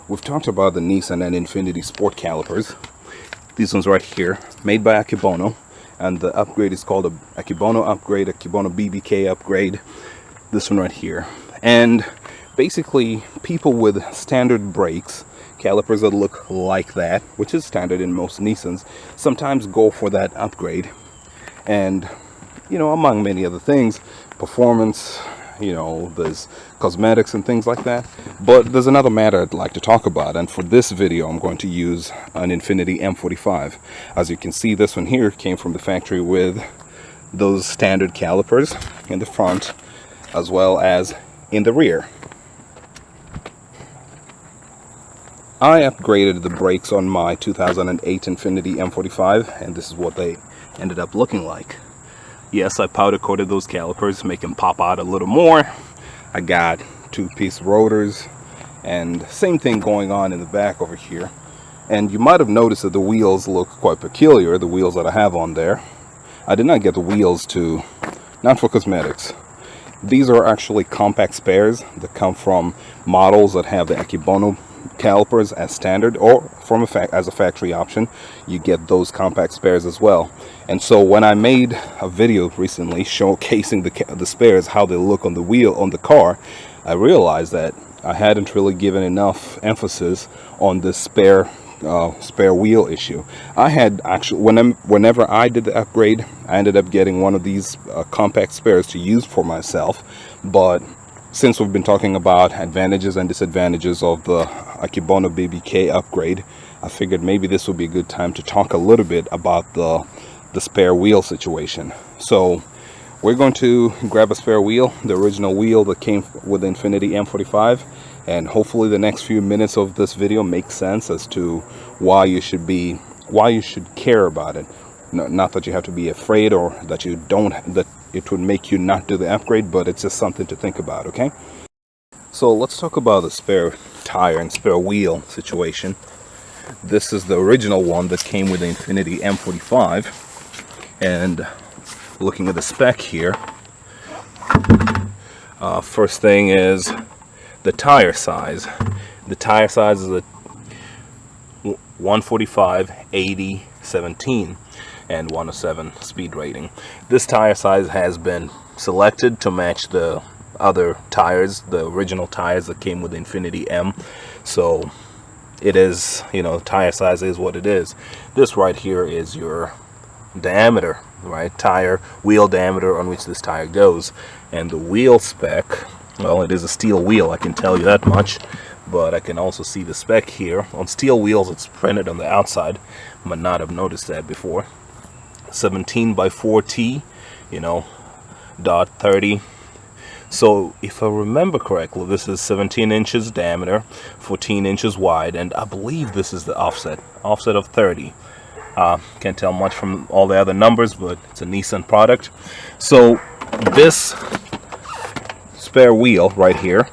We've talked about the Nissan and Infiniti Sport calipers. These ones right here, made by Akebono, and the upgrade is called a Akebono upgrade, Akebono BBK upgrade. This one right here. And basically, people with standard brakes, calipers that look like that, which is standard in most Nissans, sometimes go for that upgrade. And, you know, among many other things, performance, you know, there's cosmetics and things like that. But there's another matter I'd like to talk about, and for this video I'm going to use an Infiniti M45. As you can see, this one here came from the factory with those standard calipers in the front as well as in the rear. I upgraded the brakes on my 2008 Infiniti M45, and this is what they ended up looking like. Yes, I powder coated those calipers, make them pop out a little more. I got two-piece rotors, and same thing going on in the back over here. And you might have noticed that the wheels look quite peculiar, the wheels that I have on there. I did not get the wheels not for cosmetics. These are actually compact spares that come from models that have the Akebono calipers as standard, or from as a factory option. You get those compact spares as well. And so when I made a video recently showcasing the spares, how they look on the wheel on the car, I realized that I hadn't really given enough emphasis on this spare wheel issue. I had actually, whenever I did the upgrade, I ended up getting one of these compact spares to use for myself. But since we've been talking about advantages and disadvantages of the Akebono BBK upgrade, I figured maybe this would be a good time to talk a little bit about the spare wheel situation. So we're going to grab a spare wheel, the original wheel that came with the Infiniti M45, and hopefully the next few minutes of this video make sense as to why you should care about it. Not that you have to be afraid or that it would make you not do the upgrade, but it's just something to think about, okay? So let's talk about the spare tire and spare wheel situation. This is the original one that came with the Infiniti M45, and looking at the spec here, first thing is the tire size. The tire size is a 145 80 17 and 107 speed rating. This tire size has been selected to match the other tires, the original tires that came with the Infiniti M. So it is, you know, tire size is what it is. This right here is your diameter, right? Tire wheel diameter on which this tire goes. And the wheel spec, well, it is a steel wheel, I can tell you that much. But I can also see the spec here. On steel wheels, it's printed on the outside. I might not have noticed that before. 17 by 4T, you know, dot 30. So if I remember correctly, this is 17 inches diameter, 14 inches wide, and I believe this is the offset of 30. Can't tell much from all the other numbers, but it's a Nissan product. So this spare wheel right here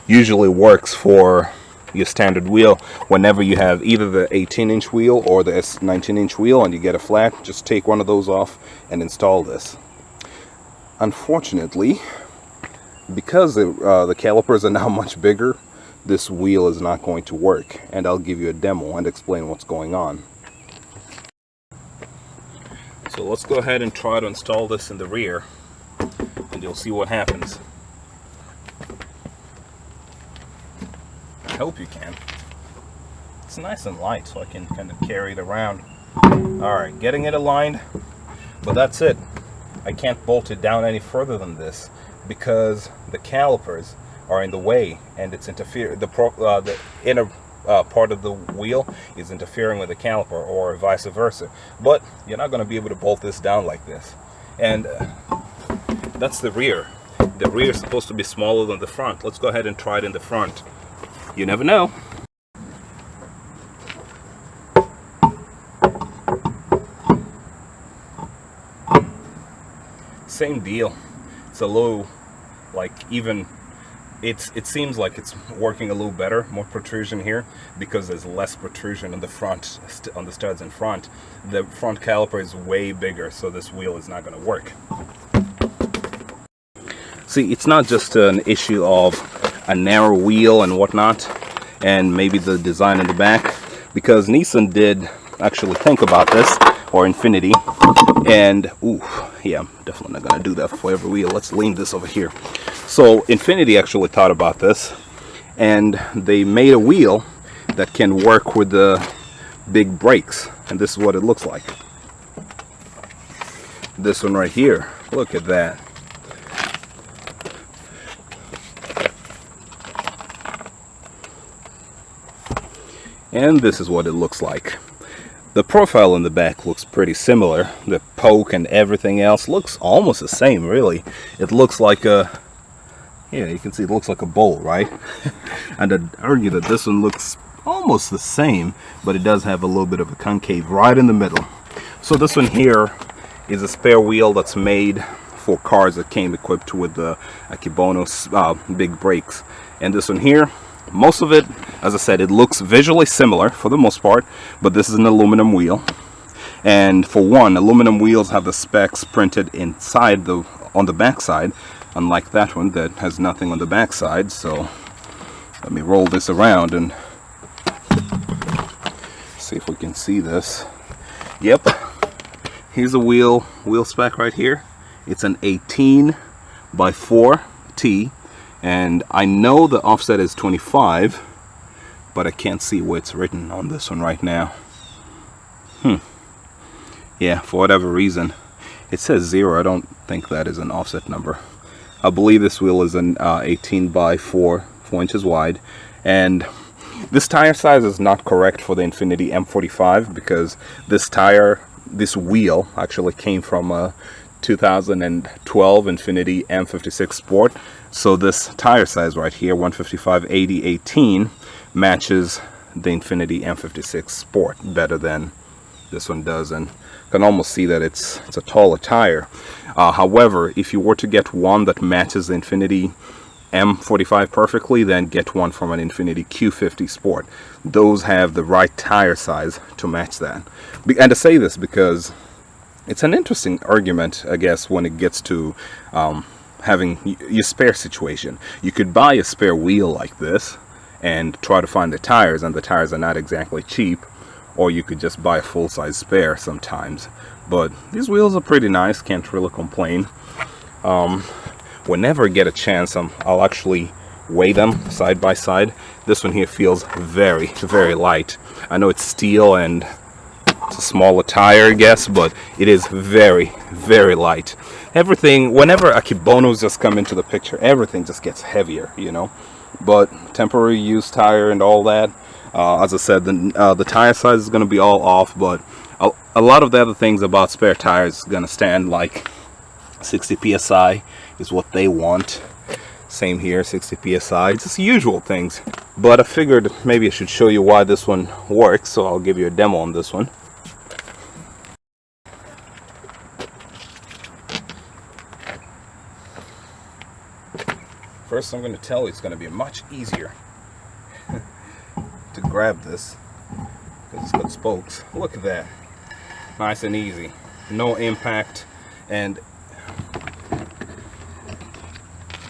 usually works for your standard wheel. Whenever you have either the 18-inch wheel or the 19-inch wheel and you get a flat, just take one of those off and install this. Unfortunately, because the calipers are now much bigger, this wheel is not going to work, and I'll give you a demo and explain what's going on. So let's go ahead and try to install this in the rear, and you'll see what happens. I hope you can. It's nice and light, so I can kind of carry it around. Alright, getting it aligned, but that's it. I can't bolt it down any further than this because the calipers are in the way, and it's the inner part of the wheel is interfering with the caliper, or vice versa. But you're not going to be able to bolt this down like this. And that's the rear. The rear is supposed to be smaller than the front. Let's go ahead and try it in the front. You never know. Same deal. It's a little, like, even it seems like it's working a little better, more protrusion here, because there's less protrusion on the front, on the studs in front. The front caliper is way bigger, so this wheel is not going to work. See, it's not just an issue of a narrow wheel and whatnot, and maybe the design in the back, because Nissan did actually think about this, or Infiniti, and ooh, yeah, I'm definitely not gonna do that for every wheel. Let's lean this over here. So Infiniti actually thought about this, and they made a wheel that can work with the big brakes, and this is what it looks like. This one right here, look at that. And this is what it looks like. The profile in the back looks pretty similar. The poke and everything else looks almost the same, really. It looks like a, yeah, you can see it looks like a bowl, right? And I'd argue that this one looks almost the same, but it does have a little bit of a concave right in the middle. So this one here is a spare wheel that's made for cars that came equipped with the Akebono big brakes. And this one here, most of it, as I said, it looks visually similar for the most part, but this is an aluminum wheel. And for one, aluminum wheels have the specs printed inside on the back side, unlike that one that has nothing on the back side. So let me roll this around and see if we can see this. Yep, here's a wheel spec right here. It's an 18 by 4 T. And I know the offset is 25, but I can't see where it's written on this one right now. Yeah, for whatever reason, it says 0. I don't think that is an offset number. I believe this wheel is an 18 by 4 inches wide. And this tire size is not correct for the Infiniti M45, because this wheel actually came from a 2012 Infiniti M56 Sport. So this tire size right here, 155/80/18, matches the Infiniti M56 Sport better than this one does, and you can almost see that it's a taller tire. However, if you were to get one that matches the Infiniti M45 perfectly, then get one from an Infiniti Q50 Sport. Those have the right tire size to match that. And to say this because it's an interesting argument, I guess, when it gets to having your spare situation. You could buy a spare wheel like this and try to find the tires, and the tires are not exactly cheap, or you could just buy a full-size spare sometimes. But these wheels are pretty nice, can't really complain. Whenever I get a chance, I'll actually weigh them side by side. This one here feels very, very light. I know it's steel and it's a smaller tire, I guess, but it is very, very light. Everything, whenever Akebonos just come into the picture, everything just gets heavier, you know. But temporary use tire and all that, as I said, the tire size is going to be all off, but a lot of the other things about spare tires is going to stand, like 60 psi is what they want. Same here, 60 psi, just usual things. But I figured maybe I should show you why this one works, so I'll give you a demo on this one. First, I'm going to tell you it's going to be much easier to grab this because it's got spokes. Look at that. Nice and easy. No impact. And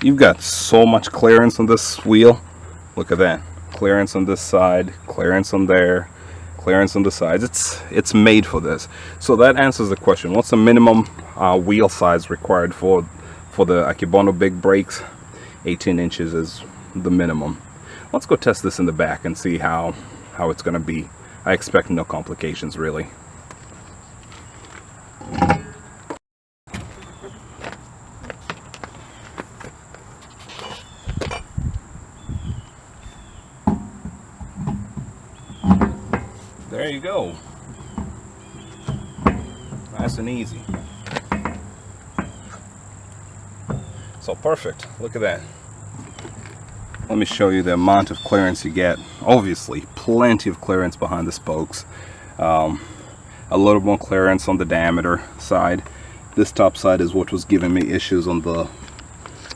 you've got so much clearance on this wheel. Look at that. Clearance on this side, clearance on there, clearance on the sides. It's made for this. So that answers the question. What's the minimum wheel size required for the Akebono big brakes? 18 inches is the minimum. Let's go test this in the back and see how it's going to be. I expect no complications, really. There you go. Nice and easy. So perfect. Look at that. Let me show you the amount of clearance you get. Obviously, plenty of clearance behind the spokes. A little more clearance on the diameter side. This top side is what was giving me issues on the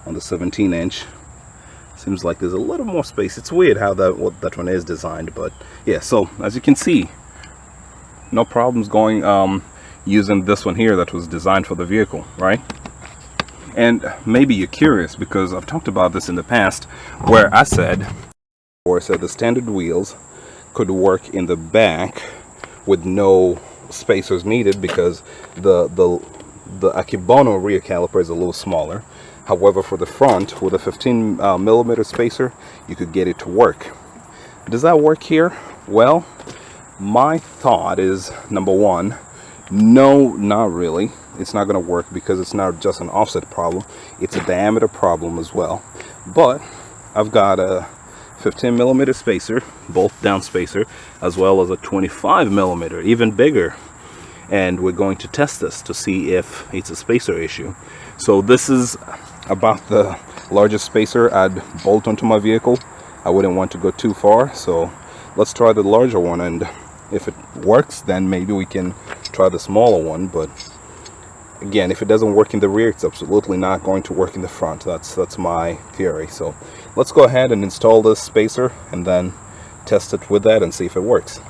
17-inch. Seems like there's a little more space. It's weird how that one is designed, but yeah. So as you can see, no problems going using this one here that was designed for the vehicle, right? And maybe you're curious because I've talked about this in the past where I said the standard wheels could work in the back with no spacers needed because the Akebono rear caliper is a little smaller. However, for the front with a 15 millimeter spacer, you could get it to work. Does that work here? Well, my thought is, number one, no, not really. It's not going to work because it's not just an offset problem, it's a diameter problem as well. But I've got a 15 millimeter spacer, bolt down spacer, as well as a 25 millimeter, even bigger. And we're going to test this to see if it's a spacer issue. So this is about the largest spacer I'd bolt onto my vehicle. I wouldn't want to go too far, so let's try the larger one, and if it works, then maybe we can try the smaller one. But again, if it doesn't work in the rear, it's absolutely not going to work in the front. That's my theory. So let's go ahead and install this spacer and then test it with that and see if it works.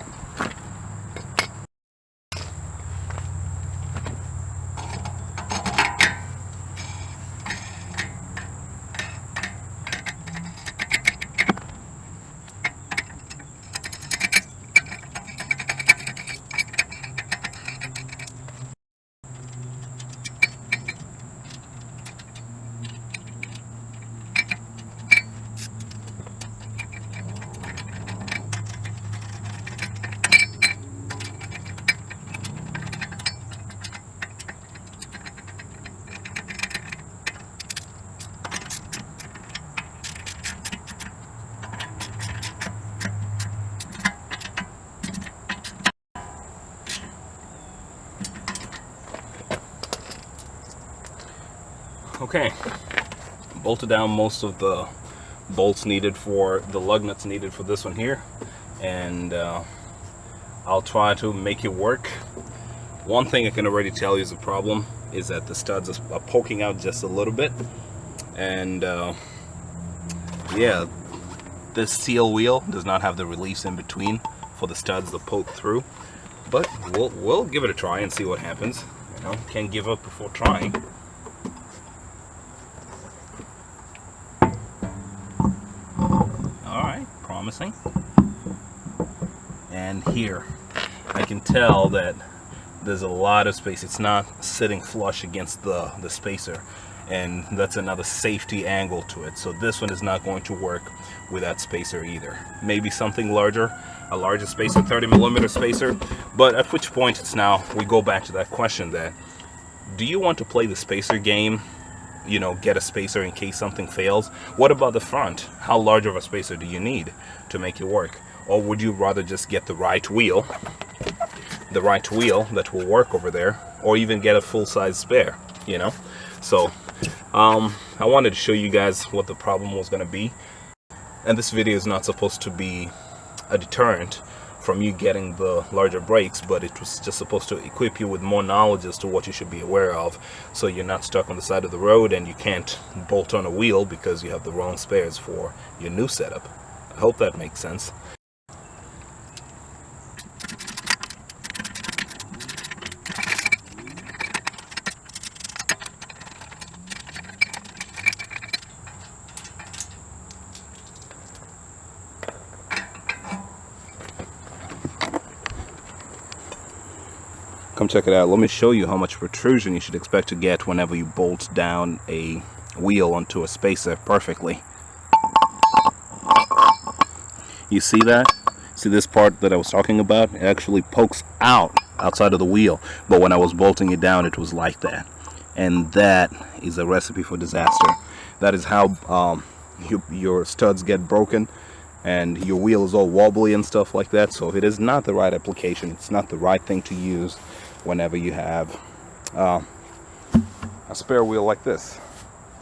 Okay, bolted down most of the bolts needed for the lug nuts needed for this one here, and I'll try to make it work. One thing I can already tell you is a problem is that the studs are poking out just a little bit, and yeah, this steel wheel does not have the release in between for the studs to poke through. But we'll give it a try and see what happens. You know, can't give up before trying. Promising. And here I can tell that there's a lot of space. It's not sitting flush against the spacer, and that's another safety angle to it. So this one is not going to work with that spacer either. Maybe something larger, a larger spacer, 30 millimeter spacer, but at which point it's now we go back to that question that do you want to play the spacer game? You know, get a spacer in case something fails. What about the front? How large of a spacer do you need to make it work? Or would you rather just get the right wheel that will work over there, or even get a full-size spare, you know? So I wanted to show you guys what the problem was going to be, and this video is not supposed to be a deterrent from you getting the larger brakes, but it was just supposed to equip you with more knowledge as to what you should be aware of, so you're not stuck on the side of the road and you can't bolt on a wheel because you have the wrong spares for your new setup. I hope that makes sense. Come check it out. Let me show you how much protrusion you should expect to get whenever you bolt down a wheel onto a spacer perfectly. You see that? See this part that I was talking about? It actually pokes out outside of the wheel, but when I was bolting it down, it was like that. And that is a recipe for disaster. That is how your studs get broken and your wheel is all wobbly and stuff like that. So it is not the right application. It's not the right thing to use whenever you have a spare wheel like this.